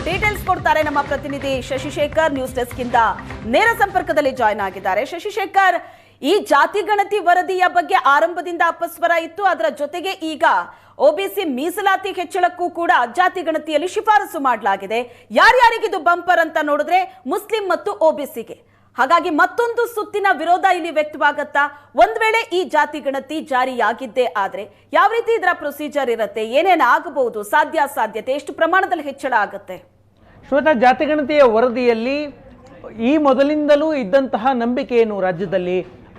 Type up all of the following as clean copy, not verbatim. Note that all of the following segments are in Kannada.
ಡೀಟೇಲ್ಸ್ ಕೊಡ್ತಾರೆ ನಮ್ಮ ಪ್ರತಿನಿಧಿ ಶಶಿಶೇಖರ್. ನ್ಯೂಸ್ ಡೆಸ್ಕ್ ಇಂದ ನೇರ ಸಂಪರ್ಕದಲ್ಲಿ ಜಾಯ್ನ್ ಆಗಿದ್ದಾರೆ. ಶಶಿಶೇಖರ್, ಈ ಜಾತಿ ಗಣತಿ ವರದಿಯ ಬಗ್ಗೆ ಆರಂಭದಿಂದ ಅಪಸ್ವರ ಇತ್ತು. ಅದರ ಜೊತೆಗೆ ಈಗ ಒಬಿಸಿ ಮೀಸಲಾತಿ ಹೆಚ್ಚಳಕ್ಕೂ ಕೂಡ ಜಾತಿ ಗಣತಿಯಲ್ಲಿ ಶಿಫಾರಸು ಮಾಡಲಾಗಿದೆ. ಯಾರ್ಯಾರಿಗಿದು ಬಂಪರ್ ಅಂತ ನೋಡಿದ್ರೆ ಮುಸ್ಲಿಂ ಮತ್ತು ಒಬಿಸಿಗೆ. ಹಾಗಾಗಿ ಮತ್ತೊಂದು ಸುತ್ತಿನ ವಿರೋಧ ಇಲ್ಲಿ ವ್ಯಕ್ತವಾಗತ್ತಾ? ಒಂದ್ ವೇಳೆ ಈ ಜಾತಿ ಗಣತಿ ಜಾರಿಯಾಗಿದ್ದೇ ಆದ್ರೆ ಯಾವ ರೀತಿ ಇದರ ಪ್ರೊಸೀಜರ್ ಇರುತ್ತೆ, ಏನೇನು ಆಗಬಹುದು, ಸಾಧ್ಯತೆ ಎಷ್ಟು ಪ್ರಮಾಣದಲ್ಲಿ ಹೆಚ್ಚಳ ಆಗುತ್ತೆ? ಶ್ವೇತಾ, ಜಾತಿ ಗಣತಿಯ ವರದಿಯಲ್ಲಿ ಈ ಮೊದಲಿಂದಲೂ ಇದ್ದಂತಹ ನಂಬಿಕೆ ಏನು? ರಾಜ್ಯದಲ್ಲಿ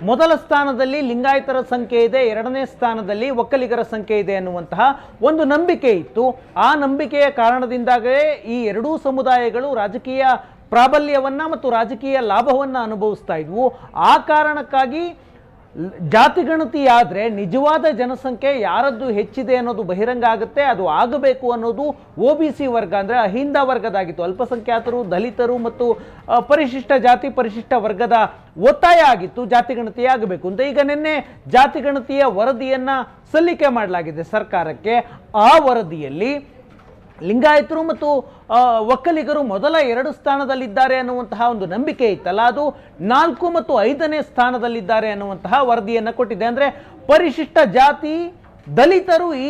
ಮೊದಲ ಸ್ಥಾನದಲ್ಲಿ ಲಿಂಗಾಯತರ ಸಂಖ್ಯೆ ಇದೆ, ಎರಡನೇ ಸ್ಥಾನದಲ್ಲಿ ಒಕ್ಕಲಿಗರ ಸಂಖ್ಯೆ ಇದೆ ಅನ್ನುವಂತಹ ಒಂದು ನಂಬಿಕೆ ಇತ್ತು. ಆ ನಂಬಿಕೆಯ ಕಾರಣದಿಂದಾಗೇ ಈ ಎರಡೂ ಸಮುದಾಯಗಳು ರಾಜಕೀಯ ಪ್ರಾಬಲ್ಯವನ್ನ ಮತ್ತು ರಾಜಕೀಯ ಲಾಭವನ್ನ ಅನುಭವಿಸ್ತಾ ಇದ್ವು. ಆ ಕಾರಣಕ್ಕಾಗಿ ಜಾತಿಗಣತಿ ಆದ್ರೆ ನಿಜವಾದ ಜನಸಂಖ್ಯೆ ಯಾರದ್ದು ಹೆಚ್ಚಿದೆ ಅನ್ನೋದು ಬಹಿರಂಗ ಆಗುತ್ತೆ. ಅದು ಆಗಬೇಕು ಅನ್ನೋದು ಒಬಿಸಿ ವರ್ಗ ಅಂದ್ರೆ ಅಹಿಂದ ವರ್ಗದಾಗಿತ್ತು. ಅಲ್ಪಸಂಖ್ಯಾತರು, ದಲಿತರು ಮತ್ತು ಪರಿಶಿಷ್ಟ ಜಾತಿ ಪರಿಶಿಷ್ಟ ವರ್ಗದ ಒತ್ತಾಯ ಆಗಿತ್ತು ಜಾತಿಗಣತಿ ಆಗಬೇಕು ಅಂತ. ಈಗ ನಿನ್ನೆ ಜಾತಿಗಣತಿಯ ವರದಿಯನ್ನ ಸಲ್ಲಿಕೆ ಮಾಡಲಾಗಿದೆ ಸರ್ಕಾರಕ್ಕೆ. ಆ ವರದಿಯಲ್ಲಿ ಲಿಂಗಾಯತರು ಮತ್ತು ಒಕ್ಕಲಿಗರು ಮೊದಲ 2 ಸ್ಥಾನದಲ್ಲಿದ್ದಾರೆ ಅನ್ನುವಂತಹ ಒಂದು ನಂಬಿಕೆ ಇತ್ತಲ್ಲ, ಅದು 4 ಮತ್ತು 5ನೇ ಸ್ಥಾನದಲ್ಲಿದ್ದಾರೆ ಅನ್ನುವಂತಹ ವರದಿಯನ್ನು ಕೊಟ್ಟಿದೆ. ಅಂದರೆ ಪರಿಶಿಷ್ಟ ಜಾತಿ ದಲಿತರು ಈ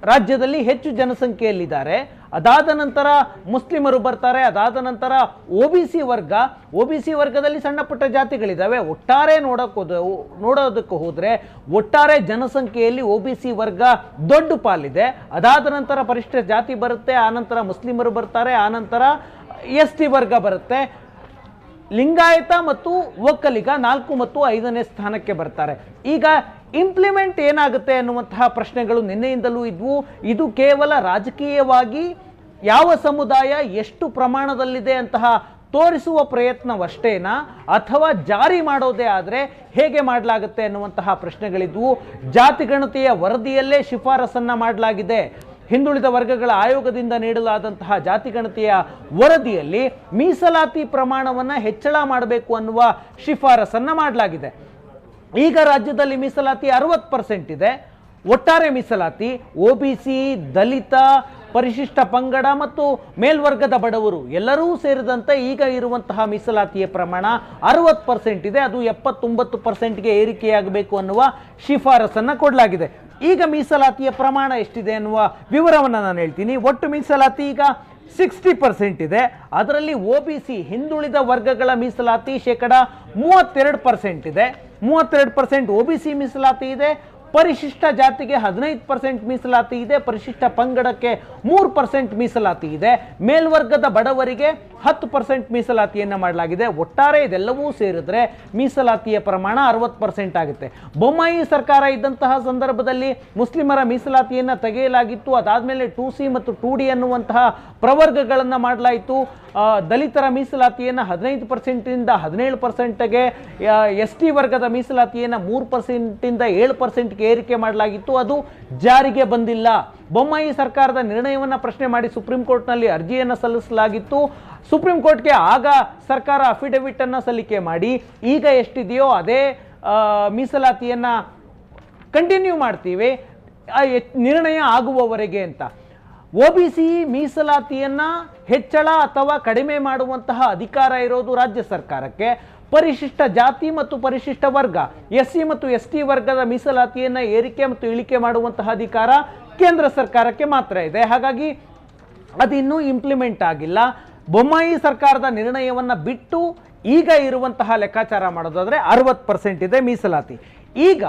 ರಾಜ್ಯದಲ್ಲಿ ಹೆಚ್ಚು ಜನಸಂಖ್ಯೆಯಲ್ಲಿದ್ದಾರೆ. ಅದಾದ ನಂತರ ಮುಸ್ಲಿಮರು ಬರ್ತಾರೆ. ಅದಾದ ನಂತರ ಒಬಿಸಿ ವರ್ಗದಲ್ಲಿ ಸಣ್ಣ ಪುಟ್ಟ ಜಾತಿಗಳಿದ್ದಾವೆ. ಒಟ್ಟಾರೆ ನೋಡೋದಕ್ಕೆ ಹೋದರೆ ಒಟ್ಟಾರೆ ಜನಸಂಖ್ಯೆಯಲ್ಲಿ ಒಬಿಸಿ ವರ್ಗ ದೊಡ್ಡ ಪಾಲಿದೆ. ಅದಾದ ನಂತರ ಪರಿಶಿಷ್ಟ ಜಾತಿ ಬರುತ್ತೆ, ಆನಂತರ ಮುಸ್ಲಿಮರು ಬರ್ತಾರೆ, ಆನಂತರ ಎಸ್ ಟಿ ವರ್ಗ ಬರುತ್ತೆ. ಲಿಂಗಾಯತ ಮತ್ತು ಒಕ್ಕಲಿಗ 4 ಮತ್ತು 5ನೇ ಸ್ಥಾನಕ್ಕೆ ಬರ್ತಾರೆ. ಈಗ ಇಂಪ್ಲಿಮೆಂಟ್ ಏನಾಗುತ್ತೆ ಅನ್ನುವಂತಹ ಪ್ರಶ್ನೆಗಳು ನಿನ್ನೆಯಿಂದಲೂ ಇದ್ವು. ಇದು ಕೇವಲ ರಾಜಕೀಯವಾಗಿ ಯಾವ ಸಮುದಾಯ ಎಷ್ಟು ಪ್ರಮಾಣದಲ್ಲಿದೆ ಅಂತಹ ತೋರಿಸುವ ಪ್ರಯತ್ನವಷ್ಟೇನಾ, ಅಥವಾ ಜಾರಿ ಮಾಡೋದೇ ಆದರೆ ಹೇಗೆ ಮಾಡಲಾಗುತ್ತೆ ಅನ್ನುವಂತಹ ಪ್ರಶ್ನೆಗಳಿದ್ವು. ಜಾತಿಗಣತಿಯ ವರದಿಯಲ್ಲೇ ಶಿಫಾರಸನ್ನ ಮಾಡಲಾಗಿದೆ. ಹಿಂದುಳಿದ ವರ್ಗಗಳ ಆಯೋಗದಿಂದ ನೀಡಲಾದಂತಹ ಜಾತಿಗಣತಿಯ ವರದಿಯಲ್ಲಿ ಮೀಸಲಾತಿ ಪ್ರಮಾಣವನ್ನು ಹೆಚ್ಚಳ ಮಾಡಬೇಕು ಅನ್ನುವ ಶಿಫಾರಸನ್ನ ಮಾಡಲಾಗಿದೆ. ಈಗ ರಾಜ್ಯದಲ್ಲಿ ಮೀಸಲಾತಿ 60% ಇದೆ. ಒಟ್ಟಾರೆ ಮೀಸಲಾತಿ ಒಬಿಸಿ, ದಲಿತ, ಪರಿಶಿಷ್ಟ ಪಂಗಡ ಮತ್ತು ಮೇಲ್ವರ್ಗದ ಬಡವರು ಎಲ್ಲರೂ ಸೇರಿದಂತೆ ಈಗ ಇರುವಂತಹ ಮೀಸಲಾತಿಯ ಪ್ರಮಾಣ 60% ಇದೆ. ಅದು 79%ಗೆ ಏರಿಕೆಯಾಗಬೇಕು ಅನ್ನುವ ಶಿಫಾರಸನ್ನು ಕೊಡಲಾಗಿದೆ. ಈಗ ಮೀಸಲಾತಿಯ ಪ್ರಮಾಣ ಎಷ್ಟಿದೆ ಅನ್ನುವ ವಿವರವನ್ನು ನಾನು ಹೇಳ್ತೀನಿ. ಒಟ್ಟು ಮೀಸಲಾತಿ ಈಗ 60% ಇದೆ. ಅದರಲ್ಲಿ ಒಬಿಸಿ ಹಿಂದುಳಿದ ವರ್ಗಗಳ ಮೀಸಲಾತಿ 32% ಇದೆ. 32% ಒಬಿಸಿ ಮೀಸಲಾತಿ ಇದೆ. ಪರಿಶಿಷ್ಟ ಜಾತಿಗೆ 15% ಮೀಸಲಾತಿ ಇದೆ. ಪರಿಶಿಷ್ಟ ಪಂಗಡಕ್ಕೆ 3% ಮೀಸಲಾತಿ ಇದೆ. ಮೇಲ್ವರ್ಗದ ಬಡವರಿಗೆ 10% ಮೀಸಲಾತಿಯನ್ನು ಮಾಡಲಾಗಿದೆ. ಒಟ್ಟಾರೆ ಇದೆಲ್ಲವೂ ಸೇರಿದ್ರೆ ಮೀಸಲಾತಿಯ ಪ್ರಮಾಣ 60% ಆಗುತ್ತೆ. ಬೊಮ್ಮಾಯಿ ಸರ್ಕಾರ ಇದ್ದಂತಹ ಸಂದರ್ಭದಲ್ಲಿ ಮುಸ್ಲಿಮರ ಮೀಸಲಾತಿಯನ್ನು ತೆಗೆಯಲಾಗಿತ್ತು. ಅದಾದಮೇಲೆ 2C ಮತ್ತು 2D ಅನ್ನುವಂತಹ ಪ್ರವರ್ಗಗಳನ್ನು ಮಾಡಲಾಯಿತು. ದಲಿತರ ಮೀಸಲಾತಿಯನ್ನು 15%ಇಂದ 17%ಗೆ, ಎಸ್ ಟಿ ವರ್ಗದ ಮೀಸಲಾತಿಯನ್ನು 3%ಇಂದ 7%ಗೆ ಏರಿಕೆ ಮಾಡಲಾಗಿತ್ತು. ಅದು ಜಾರಿಗೆ ಬಂದಿಲ್ಲ. ಬೊಮ್ಮಾಯಿ ಸರ್ಕಾರದ ನಿರ್ಣಯವನ್ನು ಪ್ರಶ್ನೆ ಮಾಡಿ ಸುಪ್ರೀಂ ಕೋರ್ಟ್ನಲ್ಲಿ ಅರ್ಜಿಯನ್ನು ಸಲ್ಲಿಸಲಾಗಿತ್ತು. ಸುಪ್ರೀಂ ಕೋರ್ಟ್ಗೆ ಆಗ ಸರ್ಕಾರ ಅಫಿಡವಿಟ್ ಅನ್ನು ಸಲ್ಲಿಕೆ ಮಾಡಿ ಈಗ ಎಷ್ಟಿದೆಯೋ ಅದೇ ಮೀಸಲಾತಿಯನ್ನು ಕಂಟಿನ್ಯೂ ಮಾಡ್ತೀವಿ ನಿರ್ಣಯ ಆಗುವವರೆಗೆ ಅಂತ. ಒಬಿಸಿ ಮೀಸಲಾತಿಯನ್ನು ಹೆಚ್ಚಳ ಅಥವಾ ಕಡಿಮೆ ಮಾಡುವಂತಹ ಅಧಿಕಾರ ಇರೋದು ರಾಜ್ಯ ಸರ್ಕಾರಕ್ಕೆ. ಪರಿಶಿಷ್ಟ ಜಾತಿ ಮತ್ತು ಪರಿಶಿಷ್ಟ ವರ್ಗ SC ಮತ್ತು ST ವರ್ಗದ ಮೀಸಲಾತಿಯನ್ನು ಏರಿಕೆ ಮತ್ತು ಇಳಿಕೆ ಮಾಡುವಂತಹ ಅಧಿಕಾರ ಕೇಂದ್ರ ಸರ್ಕಾರಕ್ಕೆ ಮಾತ್ರ ಇದೆ. ಹಾಗಾಗಿ ಅದು ಇನ್ನೂ ಇಂಪ್ಲಿಮೆಂಟ್ ಆಗಿಲ್ಲ. ಬೊಮ್ಮಾಯಿ ಸರ್ಕಾರದ ನಿರ್ಣಯವನ್ನು ಬಿಟ್ಟು ಈಗ ಇರುವಂತಹ ಲೆಕ್ಕಾಚಾರ ಮಾಡೋದಾದ್ರೆ 60% ಇದೆ ಮೀಸಲಾತಿ. ಈಗ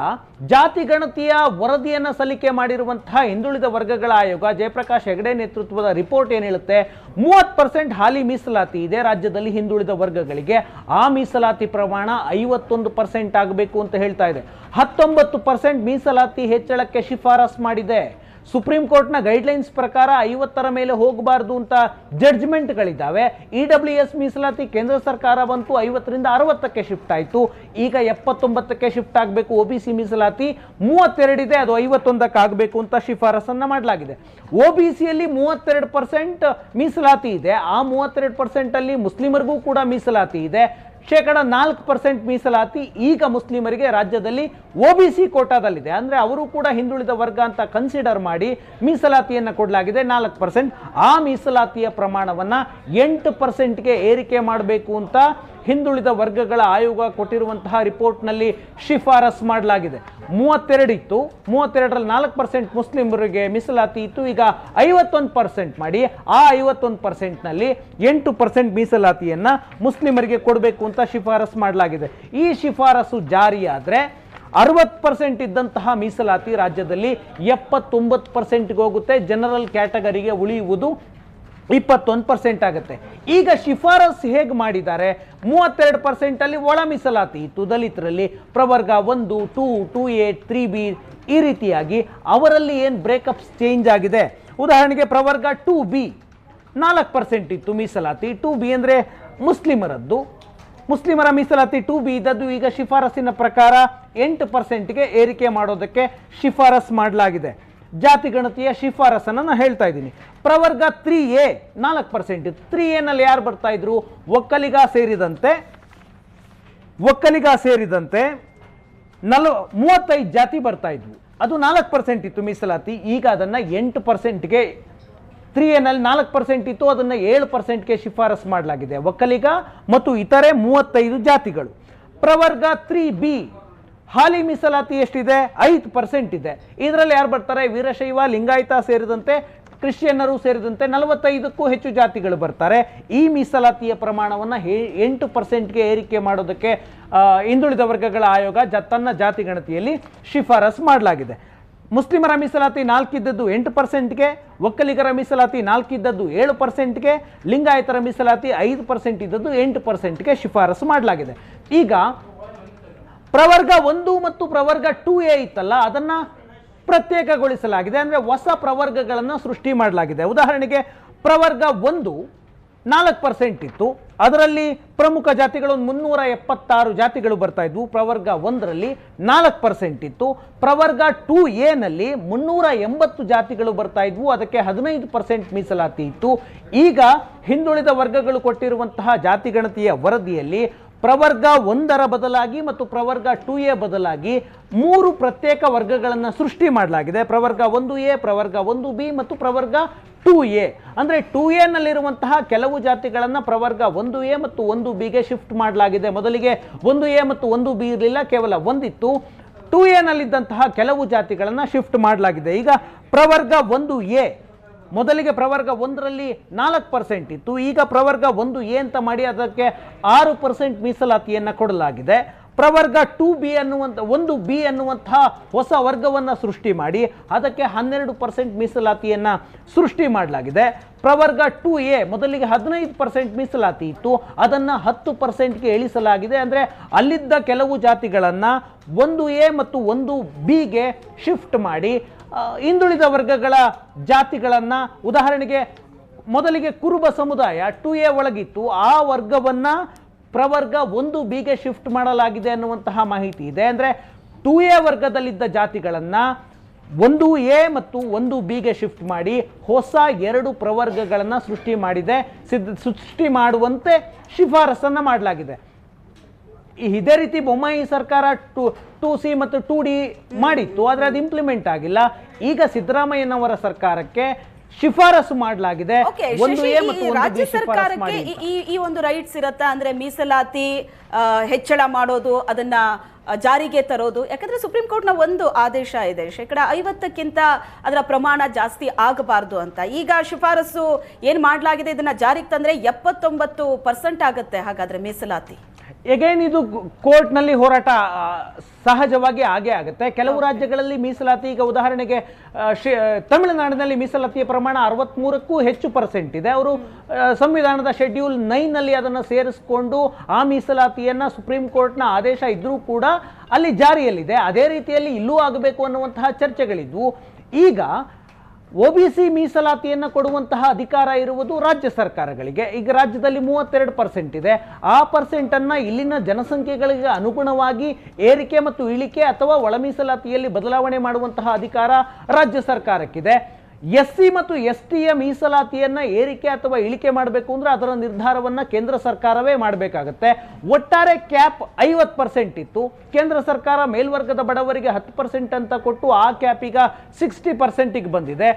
ಜಾತಿ ಗಣತಿಯ ವರದಿಯನ್ನು ಸಲ್ಲಿಕೆ ಮಾಡಿರುವಂತಹ ಹಿಂದುಳಿದ ವರ್ಗಗಳ ಆಯೋಗ ಜಯಪ್ರಕಾಶ್ ಹೆಗಡೆ ನೇತೃತ್ವದ ರಿಪೋರ್ಟ್ ಏನು ಹೇಳುತ್ತೆ? 30% ಹಾಲಿ ಮೀಸಲಾತಿ ಇದೆ ರಾಜ್ಯದಲ್ಲಿ ಹಿಂದುಳಿದ ವರ್ಗಗಳಿಗೆ. ಆ ಮೀಸಲಾತಿ ಪ್ರಮಾಣ 51% ಆಗಬೇಕು ಅಂತ ಹೇಳ್ತಾ ಇದೆ. 19% ಮೀಸಲಾತಿ ಹೆಚ್ಚಳಕ್ಕೆ ಶಿಫಾರಸ್ ಮಾಡಿದೆ. ಸುಪ್ರೀಂ ಕೋರ್ಟ್ನ ಗೈಡ್ಲೈನ್ಸ್ ಪ್ರಕಾರ 50ರ ಮೇಲೆ ಹೋಗಬಾರ್ದು ಅಂತ ಜಡ್ಜ್ಮೆಂಟ್ಗಳಿದ್ದಾವೆ. EWS ಮೀಸಲಾತಿ ಕೇಂದ್ರ ಸರ್ಕಾರ ಬಂತು 50ರಿಂದ 60ಕ್ಕೆ ಶಿಫ್ಟ್ ಆಯಿತು. ಈಗ 79ಕ್ಕೆ ಶಿಫ್ಟ್ ಆಗಬೇಕು. ಒಬಿಸಿ ಮೀಸಲಾತಿ 32 ಇದೆ, ಅದು 51ಕ್ಕೆ ಆಗಬೇಕು ಅಂತ ಶಿಫಾರಸನ್ನು ಮಾಡಲಾಗಿದೆ. ಒಬಿಸಿಯಲ್ಲಿ 32% ಮೀಸಲಾತಿ ಇದೆ. ಆ 32% ಅಲ್ಲಿ ಮುಸ್ಲಿಮರಿಗೂ ಕೂಡ ಮೀಸಲಾತಿ ಇದೆ. 4% ಮೀಸಲಾತಿ ಈಗ ಮುಸ್ಲಿಮರಿಗೆ ರಾಜ್ಯದಲ್ಲಿ OBC ಕೋಟಾದಲ್ಲಿದೆ. ಅಂದರೆ ಅವರು ಕೂಡ ಹಿಂದುಳಿದ ವರ್ಗ ಅಂತ ಕನ್ಸಿಡರ್ ಮಾಡಿ ಮೀಸಲಾತಿಯನ್ನು ಕೊಡಲಾಗಿದೆ 4%. ಆ ಮೀಸಲಾತಿಯ ಪ್ರಮಾಣವನ್ನು 8%ಗೆ ಏರಿಕೆ ಮಾಡಬೇಕು ಅಂತ ಹಿಂದುಳಿದ ವರ್ಗಗಳ ಆಯೋಗ ಕೊಟ್ಟಿರುವಂತಹ ರಿಪೋರ್ಟ್ನಲ್ಲಿ ಶಿಫಾರಸ್ ಮಾಡಲಾಗಿದೆ. 32 ಇತ್ತು, 32ರಲ್ಲಿ 4% ಮುಸ್ಲಿಮರಿಗೆ ಮೀಸಲಾತಿ ಇತ್ತು. ಈಗ 51% ಮಾಡಿ ಆ 51%ನಲ್ಲಿ 8% ಮೀಸಲಾತಿಯನ್ನು ಮುಸ್ಲಿಮರಿಗೆ ಕೊಡಬೇಕು ಅಂತ ಶಿಫಾರಸ್ ಮಾಡಲಾಗಿದೆ. ಈ ಶಿಫಾರಸು ಜಾರಿಯಾದರೆ 60% ಇದ್ದಂತಹ ಮೀಸಲಾತಿ ರಾಜ್ಯದಲ್ಲಿ 79%ಗೆ ಹೋಗುತ್ತೆ. ಜನರಲ್ ಕ್ಯಾಟಗರಿಗೆ ಉಳಿಯುವುದು 21% ಆಗುತ್ತೆ. ಈಗ ಶಿಫಾರಸ್ ಹೇಗೆ ಮಾಡಿದ್ದಾರೆ, 32% ಅಲ್ಲಿ ಒಳ ಮೀಸಲಾತಿ ಇತ್ತು ದಲಿತರಲ್ಲಿ, ಪ್ರವರ್ಗ 1, 2, 2A, 3B ಈ ರೀತಿಯಾಗಿ ಅವರಲ್ಲಿ ಏನು ಬ್ರೇಕಪ್ಸ್ ಚೇಂಜ್ ಆಗಿದೆ. ಉದಾಹರಣೆಗೆ ಪ್ರವರ್ಗ 2B 4% ಇತ್ತು ಮೀಸಲಾತಿ. 2B ಅಂದರೆ ಮುಸ್ಲಿಮರದ್ದು. ಮುಸ್ಲಿಮರ ಮೀಸಲಾತಿ 2B ಇದ್ದದ್ದು ಈಗ ಶಿಫಾರಸ್ಸಿನ ಪ್ರಕಾರ 8%ಗೆ ಏರಿಕೆ ಮಾಡೋದಕ್ಕೆ ಶಿಫಾರಸ್ ಮಾಡಲಾಗಿದೆ. ಜಾತಿ ಗಣತಿಯ ಶಿಫಾರಸನ್ನು ನಾನು ಹೇಳ್ತಾ ಇದ್ದೀನಿ. ಪ್ರವರ್ಗ 3A 4% ಇತ್ತು. 3A ನಲ್ಲಿ ಯಾರು ಬರ್ತಾ ಇದ್ರು, ಒಕ್ಕಲಿಗ ಸೇರಿದಂತೆ 35 ಜಾತಿ ಬರ್ತಾ ಇದ್ವು. ಅದು 4% ಇತ್ತು ಮೀಸಲಾತಿ. ಈಗ ಅದನ್ನು 8%ಗೆ 3A ನಲ್ಲಿ 4% ಇತ್ತು, ಅದನ್ನು 7%ಗೆ ಶಿಫಾರಸ್ ಮಾಡಲಾಗಿದೆ. ಒಕ್ಕಲಿಗ ಮತ್ತು ಇತರೆ 35 ಜಾತಿಗಳು. ಪ್ರವರ್ಗ 3B ಹಾಲಿ ಮೀಸಲಾತಿ ಎಷ್ಟಿದೆ, 5% ಇದೆ. ಇದರಲ್ಲಿ ಯಾರು ಬರ್ತಾರೆ, ವೀರಶೈವ, ಲಿಂಗಾಯತ ಸೇರಿದಂತೆ ಕ್ರಿಶ್ಚಿಯನ್ನರು ಸೇರಿದಂತೆ 45ಕ್ಕೂ ಹೆಚ್ಚು ಜಾತಿಗಳು ಬರ್ತಾರೆ. ಈ ಮೀಸಲಾತಿಯ ಪ್ರಮಾಣವನ್ನು 8%ಗೆ ಏರಿಕೆ ಮಾಡೋದಕ್ಕೆ ಹಿಂದುಳಿದ ವರ್ಗಗಳ ಆಯೋಗ ತನ್ನ ಜಾತಿ ಗಣತಿಯಲ್ಲಿ ಶಿಫಾರಸ್ ಮಾಡಲಾಗಿದೆ. ಮುಸ್ಲಿಮರ ಮೀಸಲಾತಿ 4 ಇದ್ದದ್ದು 8%ಗೆ, ಒಕ್ಕಲಿಗರ ಮೀಸಲಾತಿ 4 ಇದ್ದದ್ದು 7%ಗೆ, ಲಿಂಗಾಯತರ ಮೀಸಲಾತಿ 5% ಇದ್ದದ್ದು 8%ಗೆ ಶಿಫಾರಸು ಮಾಡಲಾಗಿದೆ. ಈಗ ಪ್ರವರ್ಗ 1 ಮತ್ತು ಪ್ರವರ್ಗ 2A ಇತ್ತಲ್ಲ, ಅದನ್ನು ಪ್ರತ್ಯೇಕಗೊಳಿಸಲಾಗಿದೆ. ಅಂದರೆ ಹೊಸ ಪ್ರವರ್ಗಗಳನ್ನು ಸೃಷ್ಟಿ ಮಾಡಲಾಗಿದೆ. ಉದಾಹರಣೆಗೆ ಪ್ರವರ್ಗ 1 4% ಇತ್ತು, ಅದರಲ್ಲಿ ಪ್ರಮುಖ ಜಾತಿಗಳು 376 ಜಾತಿಗಳು ಬರ್ತಾ ಇದ್ವು. ಪ್ರವರ್ಗ 1ರಲ್ಲಿ 4% ಇತ್ತು. ಪ್ರವರ್ಗ 2A ನಲ್ಲಿ 380 ಜಾತಿಗಳು ಬರ್ತಾ ಇದ್ವು, ಅದಕ್ಕೆ 15% ಮೀಸಲಾತಿ ಇತ್ತು. ಈಗ ಹಿಂದುಳಿದ ವರ್ಗಗಳು ಕೊಟ್ಟಿರುವಂತಹ ಜಾತಿ ಗಣತಿಯ ವರದಿಯಲ್ಲಿ ಪ್ರವರ್ಗ 1ರ ಬದಲಾಗಿ ಮತ್ತು ಪ್ರವರ್ಗ 2A ಬದಲಾಗಿ 3 ಪ್ರತ್ಯೇಕ ವರ್ಗಗಳನ್ನು ಸೃಷ್ಟಿ ಮಾಡಲಾಗಿದೆ. ಪ್ರವರ್ಗ 1A, ಪ್ರವರ್ಗ 1B ಮತ್ತು ಪ್ರವರ್ಗ 2A. ಅಂದರೆ 2A ನಲ್ಲಿರುವಂತಹ ಕೆಲವು ಜಾತಿಗಳನ್ನು ಪ್ರವರ್ಗ 1A ಮತ್ತು 1Bಗೆ ಶಿಫ್ಟ್ ಮಾಡಲಾಗಿದೆ. ಮೊದಲಿಗೆ 1A ಮತ್ತು 1B ಇರಲಿಲ್ಲ, ಕೇವಲ 1 ಇತ್ತು. 2A ನಲ್ಲಿದ್ದಂತಹ ಕೆಲವು ಜಾತಿಗಳನ್ನು ಶಿಫ್ಟ್ ಮಾಡಲಾಗಿದೆ. ಈಗ ಪ್ರವರ್ಗ 1A ಮೊದಲಿಗೆ ಪ್ರವರ್ಗ 1ರಲ್ಲಿ 4% ಇತ್ತು, ಈಗ ಪ್ರವರ್ಗ 1A ಅಂತ ಮಾಡಿ ಅದಕ್ಕೆ 6% ಮೀಸಲಾತಿಯನ್ನು ಕೊಡಲಾಗಿದೆ. ಪ್ರವರ್ಗ 1B ಅನ್ನುವಂತಹ ಹೊಸ ವರ್ಗವನ್ನು ಸೃಷ್ಟಿ ಮಾಡಿ ಅದಕ್ಕೆ 12% ಮೀಸಲಾತಿಯನ್ನು ಸೃಷ್ಟಿ ಮಾಡಲಾಗಿದೆ. ಪ್ರವರ್ಗ 2A ಮೊದಲಿಗೆ 15% ಮೀಸಲಾತಿ ಇತ್ತು, ಅದನ್ನು 10%ಗೆ ಇಳಿಸಲಾಗಿದೆ. ಅಂದರೆ ಅಲ್ಲಿದ್ದ ಕೆಲವು ಜಾತಿಗಳನ್ನು 1A ಮತ್ತು 1Bಗೆ ಶಿಫ್ಟ್ ಮಾಡಿ ಹಿಂದುಳಿದ ವರ್ಗಗಳ ಜಾತಿಗಳನ್ನು, ಉದಾಹರಣೆಗೆ ಮೊದಲಿಗೆ ಕುರುಬ ಸಮುದಾಯ 2A ಒಳಗಿತ್ತು, ಆ ವರ್ಗವನ್ನು ಪ್ರವರ್ಗ 1Bಗೆ ಶಿಫ್ಟ್ ಮಾಡಲಾಗಿದೆ ಅನ್ನುವಂತಹ ಮಾಹಿತಿ ಇದೆ. ಅಂದರೆ 2A ವರ್ಗದಲ್ಲಿದ್ದ ಜಾತಿಗಳನ್ನು 1A ಮತ್ತು 1Bಗೆ ಶಿಫ್ಟ್ ಮಾಡಿ ಹೊಸ 2 ಪ್ರವರ್ಗಗಳನ್ನು ಸೃಷ್ಟಿ ಮಾಡುವಂತೆ ಶಿಫಾರಸನ್ನು ಮಾಡಲಾಗಿದೆ. ಇದೇ ರೀತಿ ಬೊಮ್ಮಾಯಿ ಸರ್ಕಾರ 2C ಮತ್ತು 2D ಮಾಡಿತ್ತು, ಆದರೆ ಅದು ಇಂಪ್ಲಿಮೆಂಟ್ ಆಗಿಲ್ಲ. ಈಗ ಸಿದ್ದರಾಮಯ್ಯನವರ ಸರ್ಕಾರಕ್ಕೆ ಶಿಫಾರಸು ಮಾಡಲಾಗಿದೆ. ರಾಜ್ಯ ಸರ್ಕಾರಕ್ಕೆ ಈ ಒಂದು ರೈಟ್ಸ್ ಇರತ್ತಾ, ಅಂದ್ರೆ ಮೀಸಲಾತಿ ಹೆಚ್ಚಳ ಮಾಡೋದು, ಅದನ್ನ ಜಾರಿಗೆ ತರೋದು? ಯಾಕಂದ್ರೆ ಸುಪ್ರೀಂ ಕೋರ್ಟ್ನ ಒಂದು ಆದೇಶ ಇದೆ, 50%ಕ್ಕಿಂತ ಅದರ ಪ್ರಮಾಣ ಜಾಸ್ತಿ ಆಗಬಾರ್ದು ಅಂತ. ಈಗ ಶಿಫಾರಸು ಏನ್ ಮಾಡಲಾಗಿದೆ, ಇದನ್ನ ಜಾರಿಗೆ ತಂದ್ರೆ 79% ಆಗುತ್ತೆ. ಹಾಗಾದ್ರೆ ಮೀಸಲಾತಿ ಎಗೈನ್ ಇದು ಕೋರ್ಟ್ನಲ್ಲಿ ಹೋರಾಟ ಸಹಜವಾಗಿ ಆಗೇ ಆಗುತ್ತೆ. ಕೆಲವು ರಾಜ್ಯಗಳಲ್ಲಿ ಮೀಸಲಾತಿ, ಈಗ ಉದಾಹರಣೆಗೆ ತಮಿಳುನಾಡಿನಲ್ಲಿ ಮೀಸಲಾತಿಯ ಪ್ರಮಾಣ 63ಕ್ಕೂ ಹೆಚ್ಚು % ಇದೆ. ಅವರು ಸಂವಿಧಾನದ ಶೆಡ್ಯೂಲ್ 9ನಲ್ಲಿ ಅದನ್ನು ಸೇರಿಸಿಕೊಂಡು ಆ ಮೀಸಲಾತಿಯನ್ನು ಸುಪ್ರೀಂ ಕೋರ್ಟ್ನ ಆದೇಶ ಇದ್ರೂ ಕೂಡ ಅಲ್ಲಿ ಜಾರಿಯಲ್ಲಿದೆ. ಅದೇ ರೀತಿಯಲ್ಲಿ ಇಲ್ಲೂ ಆಗಬೇಕು ಅನ್ನುವಂತಹ ಚರ್ಚೆಗಳಿದ್ವು. ಈಗ OBC ಮೀಸಲಾತಿಯನ್ನು ಕೊಡುವಂತಹ ಅಧಿಕಾರ ಇರುವುದು ರಾಜ್ಯ ಸರ್ಕಾರಗಳಿಗೆ. ಈಗ ರಾಜ್ಯದಲ್ಲಿ 32% ಇದೆ. ಆ ಪರ್ಸೆಂಟನ್ನು ಇಲ್ಲಿನ ಜನಸಂಖ್ಯೆಗಳಿಗೆ ಅನುಗುಣವಾಗಿ ಏರಿಕೆ ಮತ್ತು ಇಳಿಕೆ ಅಥವಾ ಒಳ ಮೀಸಲಾತಿಯಲ್ಲಿ ಬದಲಾವಣೆ ಮಾಡುವಂತಹ ಅಧಿಕಾರ ರಾಜ್ಯ ಸರ್ಕಾರಕ್ಕಿದೆ. SC ಮತ್ತು STಯ ಮೀಸಲಾತಿಯನ್ನ ಏರಿಕೆ ಅಥವಾ ಇಳಿಕೆ ಮಾಡಬೇಕು ಅಂದ್ರೆ ಅದರ ನಿರ್ಧಾರವನ್ನ ಕೇಂದ್ರ ಸರ್ಕಾರವೇ ಮಾಡಬೇಕಾಗತ್ತೆ. ಒಟ್ಟಾರೆ ಕ್ಯಾಪ್ 50% ಇತ್ತು. ಕೇಂದ್ರ ಸರ್ಕಾರ ಮೇಲ್ವರ್ಗದ ಬಡವರಿಗೆ 10% ಅಂತ ಕೊಟ್ಟು ಆ ಕ್ಯಾಪ್ ಈಗ 60% ಬಂದಿದೆ.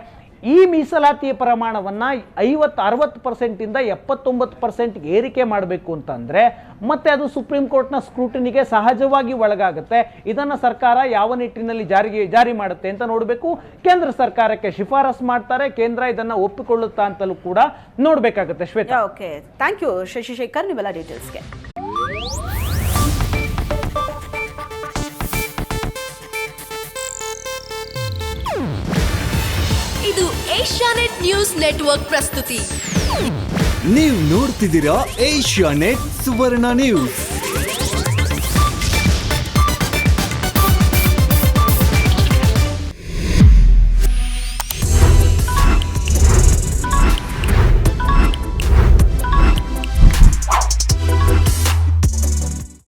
ಈ ಮೀಸಲಾತಿಯ ಪ್ರಮಾಣವನ್ನ 60% ಇಂದ 79% ಏರಿಕೆ ಮಾಡಬೇಕು ಅಂತಂದ್ರೆ ಮತ್ತೆ ಅದು ಸುಪ್ರೀಂ ಕೋರ್ಟ್ನ ಸ್ಕ್ರೂಟಿನಿಗೆ ಸಹಜವಾಗಿ ಒಳಗಾಗುತ್ತೆ. ಇದನ್ನ ಸರ್ಕಾರ ಯಾವ ನಿಟ್ಟಿನಲ್ಲಿ ಜಾರಿ ಮಾಡುತ್ತೆ ಅಂತ ನೋಡಬೇಕು. ಕೇಂದ್ರ ಸರ್ಕಾರಕ್ಕೆ ಶಿಫಾರಸು ಮಾಡ್ತಾರೆ, ಕೇಂದ್ರ ಇದನ್ನ ಒಪ್ಪಿಕೊಳ್ಳುತ್ತಾ ಅಂತಲೂ ಕೂಡ ನೋಡ್ಬೇಕಾಗುತ್ತೆ. Shweta, okay, thank you Shashishekhar, ನಿಮ್ಮೆಲ್ಲ ಡೀಟೇಲ್ಸ್ಗೆ. ಇದು ಏಷ್ಯಾನೆಟ್ ನ್ಯೂಸ್ ನೆಟ್ವರ್ಕ್ ಪ್ರಸ್ತುತಿ. ನೀವು ನೋಡ್ತಿದ್ದೀರಾ ಏಷ್ಯಾನೆಟ್ ಸುವರ್ಣ ನ್ಯೂಸ್.